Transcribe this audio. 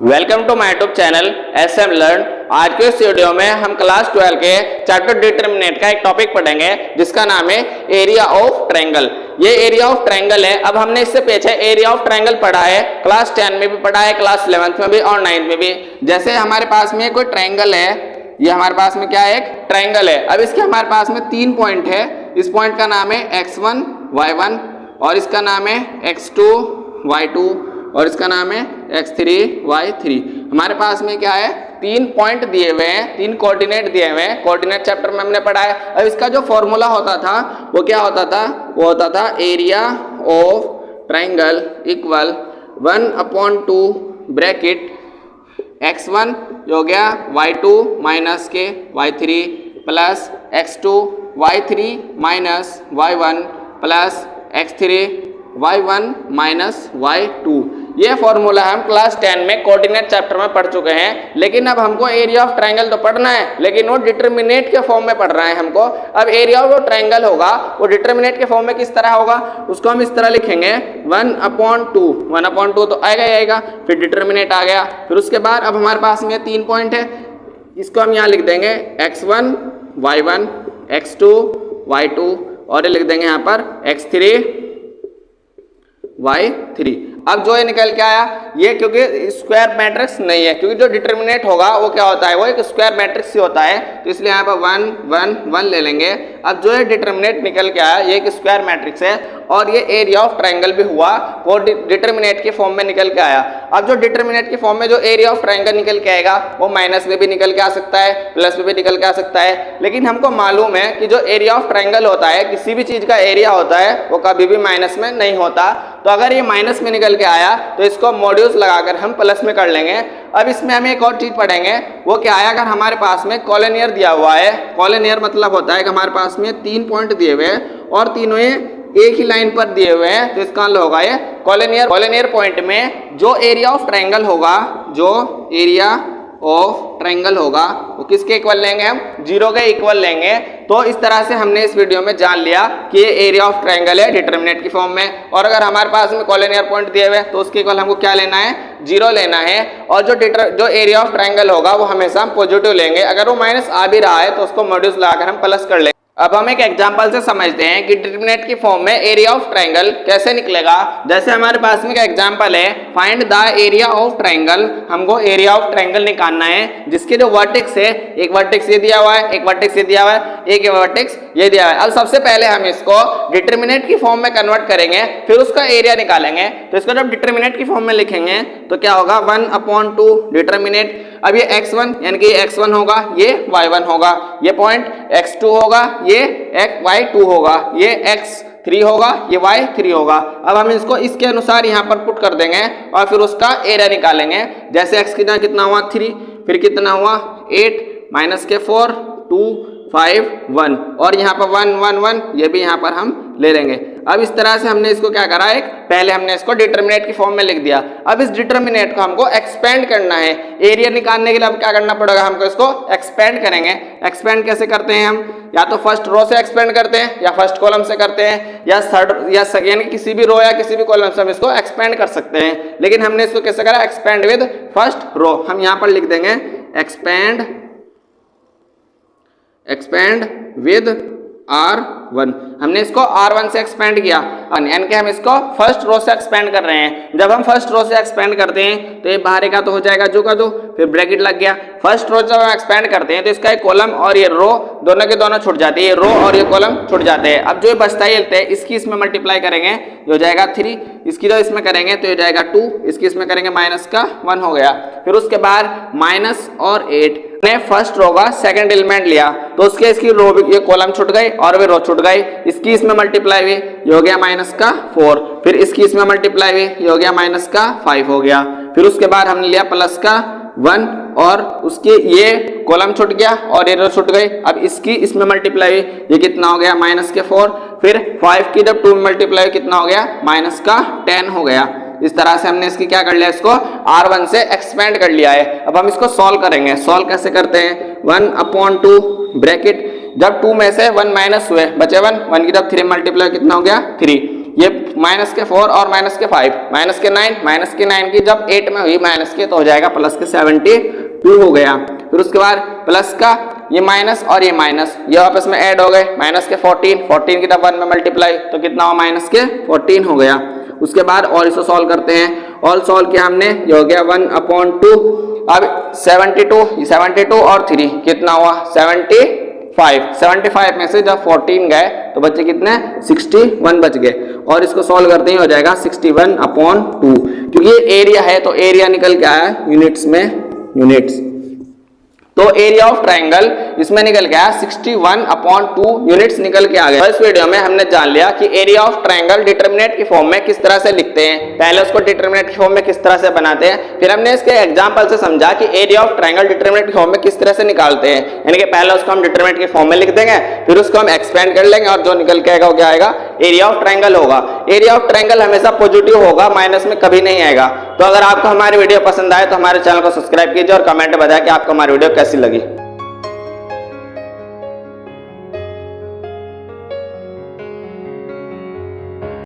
Welcome to my YouTube channel SM learn. आज के इस वीडियो में हम क्लास 12 के चैप्टर डिटरमिनेंट का एक टॉपिक पढ़ेंगे जिसका नाम है एरिया ऑफ ट्रायंगल। ये एरिया ऑफ ट्रायंगल है। अब हमने इससे पीछे एरिया ऑफ ट्रायंगल पढ़ा है, क्लास 10 में भी पढ़ा है, क्लास 11th में भी और 9th में भी। जैसे हमारे पास में कोई ट्रायंगल है, ये हमारे पास में क्या है, एक ट्रायंगल है। अब इसके हमारे पास में 3 पॉइंट है। इस पॉइंट का नाम है x1 y1 और इसका नाम है x2 y2 और इसका नाम है x3 y3। हमारे पास में क्या है, 3 पॉइंट दिए हुए हैं, 3 कोऑर्डिनेट दिए हुए हैं। कोऑर्डिनेट चैप्टर में हमने पढ़ा है। अब इसका जो फॉर्मूला होता था वो क्या होता था, वो होता था area of triangle equal 1/2 bracket x1 हो गया y2 माइनस के y3 plus x2 y3 minus y1 plus x3 y1 minus y2। ये फॉर्मूला हम क्लास 10 में कोऑर्डिनेट चैप्टर में पढ़ चुके हैं। लेकिन अब हमको एरिया ऑफ ट्रायंगल तो पढ़ना है, लेकिन वो डिटरमिनेंट के फॉर्म में पढ़ रहा है हमको। अब एरिया ऑफ ट्रायंगल होगा वो डिटरमिनेंट के फॉर्म में किस तरह होगा, उसको हम इस तरह लिखेंगे 1/2। 1/2 तो आएगा ही आएगा, फिर डिटरमिनेंट आ गया। फिर उसके बाद अब हमारे पास में 3 पॉइंट है, इसको हम यहाँ लिख देंगे x1 y1 x2 y2 और ये लिख देंगे यहाँ पर x3 y3। अब जो ये निकल के आया, ये क्योंकि स्क्वायर मैट्रिक्स नहीं है, क्योंकि जो डिटरमिनेंट होगा वो क्या होता है, वो एक स्क्वायर मैट्रिक्स ही होता है, तो इसलिए यहाँ पर 1 1 1 ले लेंगे। अब जो ये डिटरमिनेंट निकल के आया ये एक स्क्वायर मैट्रिक्स है और ये एरिया ऑफ ट्रायंगल भी हुआ, वो डिटरमिनेंट के फॉर्म में निकल के आया। अब जो डिटरमिनेंट के फॉर्म में जो एरिया ऑफ ट्रायंगल निकल के आएगा वो माइनस में भी निकल के आ सकता है, प्लस में भी निकल के आ सकता है। लेकिन हमको मालूम है कि जो एरिया ऑफ ट्रायंगल होता है, किसी भी चीज का एरिया होता है, वो कभी भी माइनस में नहीं होता। तो अगर ये माइनस में निकल के आया तो इसको मॉड्यूल्स लगाकर हम प्लस में कर लेंगे। अब इसमें हम एक और चीज पढ़ेंगे, वो क्या है, अगर हमारे पास में कॉलोनियर दिया हुआ है, कॉलोनियर मतलब होता है कि हमारे पास में 3 पॉइंट दिए हुए हैं और तीनों एक ही लाइन पर दिए हुए हैं, तो इसका मतलब होगा ये कॉलोनियर। कॉलोनियर पॉइंट में जो एरिया ऑफ ट्रायंगल होगा, जो एरिया ऑफ ट्रायंगल होगा वो किसके इक्वल लेंगे, हम 0 के इक्वल लेंगे। तो इस तरह से हमने इस वीडियो में जान लिया कि ये एरिया ऑफ ट्रायंगल है डिटरमिनेंट की फॉर्म में। और अगर हमारे पास में कॉलोनियर पॉइंट दिए हुए तो उसके इक्वल हमको क्या लेना है, 0 लेना है। और जो एरिया ऑफ ट्रायंगल होगा वो हमेशा हम पॉजिटिव लेंगे। अगर वो माइनस आ भी रहा है तो उसको मॉड्यूल्स लगाकर हम प्लस कर लेंगे। अब हम एक एग्जांपल से समझते हैं कि डिटरमिनेंट की फॉर्म में एरिया ऑफ ट्रायंगल कैसे निकलेगा। जैसे हमारे पास में एक एग्जांपल है, find the area of triangle. हमको एरिया ऑफ ट्रायंगल निकालना है जिसके जो वर्टेक्स है, एक वर्टेक्स ये दिया हुआ है, एक वर्टेक्स ये दिया हुआ है, एक वर्टेक्स ये दिया हुआ है। अब सबसे पहले हम इसको डिटरमिनेंट की फॉर्म में कन्वर्ट करेंगे, फिर उसका एरिया निकालेंगे। तो इसको जब डिटरमिनेंट की फॉर्म में लिखेंगे तो क्या होगा, 1/2 डिटरमिनेंट। अब ये x1 यानी कि x1 होगा, ये y1 होगा, ये पॉइंट x2 होगा, ये y2 होगा, ये x3 होगा, ये y3 होगा। अब हम इसको इसके अनुसार यहाँ पर पुट कर देंगे और फिर उसका एरिया निकालेंगे। जैसे x कितना हुआ 3, फिर कितना हुआ 8 माइनस के 4 2 5 1 और यहाँ पर 1 1 1 ये भी यहाँ पर हम ले लेंगे। अब इस तरह से हमने इसको क्या करा, एक पहले हमने इसको डिटरमिनेंट की फॉर्म में लिख दिया। अब इस डिटरमिनेंट को हमको एक्सपेंड करना है। एरिया निकालने के लिए अब क्या करना पड़ेगा, हमको इसको एक्सपेंड करेंगे। एक्सपेंड कैसे करते हैं हम, या तो फर्स्ट रो से एक्सपेंड करते हैं, या फर्स्ट कॉलम से करते हैं, या थर्ड या सेकेंड किसी भी रो या किसी भी कॉलम से हम इसको एक्सपेंड कर सकते हैं। लेकिन हमने इसको कैसे करा, एक्सपेंड विद फर्स्ट रो। हम यहाँ पर लिख देंगे एक्सपेंड विद R1। हमने इसको R1 से एक्सपेंड किया, यानी कि हम इसको फर्स्ट रो से एक्सपेंड कर रहे हैं। जब हम फर्स्ट रो से एक्सपेंड करते हैं तो ये बाहर का तो हो जाएगा जो का दो, फिर ब्रैकेट लग गया। फर्स्ट रो जब हम एक्सपेंड करते हैं तो इसका एक कॉलम और ये रो दोनों के दोनों छूट जाते हैं, ये रो और ये कॉलम छूट जाते हैं। अब जो ये बचता है इसकी इसमें मल्टीप्लाई करेंगे, ये हो जाएगा 3, इसकी जो इसमें करेंगे तो ये जाएगा 2, इसकी इसमें करेंगे माइनस का 1 हो गया। फिर उसके बाद माइनस और 8 ने फर्स्ट रो का सेकंड एलिमेंट लिया तो उसके इसकी रो ये कॉलम छूट गई और वे रो छूट गई। इसकी इसमें मल्टीप्लाई हुई, ये हो गया माइनस का 4, फिर इसकी इसमें मल्टीप्लाई हुई, ये हो गया माइनस का 5 हो गया। फिर उसके बाद हमने लिया प्लस का 1 और उसके ये कॉलम छूट गया और ये रो छूट गई। अब इसकी इसमें मल्टीप्लाई हुई, ये कितना हो गया माइनस के 4, फिर 5 की जब 2 में मल्टीप्लाई कितना हो गया माइनस का 10 हो गया। इस तरह से हमने इसकी क्या कर लिया, इसको R1 से एक्सपेंड कर लिया है। अब हम इसको सॉल्व करेंगे। सॉल्व कैसे करते हैं, 1/2 ब्रैकेट, जब 2 में से 1 माइनस हुए बचे 1 की जब 3 मल्टीप्लाई कितना हो गया 3। ये माइनस के 4 और माइनस के 5, माइनस के 9 की जब 8 में हुई माइनस के तो हो जाएगा प्लस के 72 हो गया। फिर उसके बाद प्लस का ये माइनस और ये माइनस ये आपस में ऐड हो गए, माइनस के 14 की जब 1 में मल्टीप्लाई तो कितना हुआ माइनस के 14 हो गया। उसके बाद और इसको सॉल्व करते हैं, ऑल सॉल्व किया हमने, ये हो गया 1/2। अब 72 और 3 कितना हुआ 75 में से जब 14 गए तो बच्चे कितने 61 बच गए। और इसको सॉल्व करते ही हो जाएगा 61/2, क्योंकि ये एरिया है तो एरिया निकल के आया यूनिट्स में, यूनिट्स। तो एरिया ऑफ ट्राइंगल इसमें निकल गया 61/2 यूनिट्स निकल के आ गए। इस वीडियो में हमने जान लिया कि एरिया ऑफ ट्राइंगल डिटरमिनेट की फॉर्म में किस तरह से लिखते हैं, पहले उसको डिटरमिनेट की फॉर्म में किस तरह से बनाते हैं, फिर हमने इसके एग्जांपल से समझा कि एरिया ऑफ ट्राइंगल डिटरमिनेट की फॉर्म में किस तरह से निकालते हैं। यानी कि पहले उसको हम डिटरमिनेट की फॉर्म में लिख देंगे, फिर उसको हम एक्सपेंड कर लेंगे और जो निकल के आएगा वो क्या आएगा, एरिया ऑफ ट्राइंगल होगा। एरिया ऑफ ट्राइंगल हमेशा पॉजिटिव होगा, माइनस में कभी नहीं आएगा। तो अगर आपको हमारी वीडियो पसंद आए तो हमारे चैनल को सब्सक्राइब कीजिए और कमेंट में बताएं कि आपको हमारी वीडियो कैसी लगी।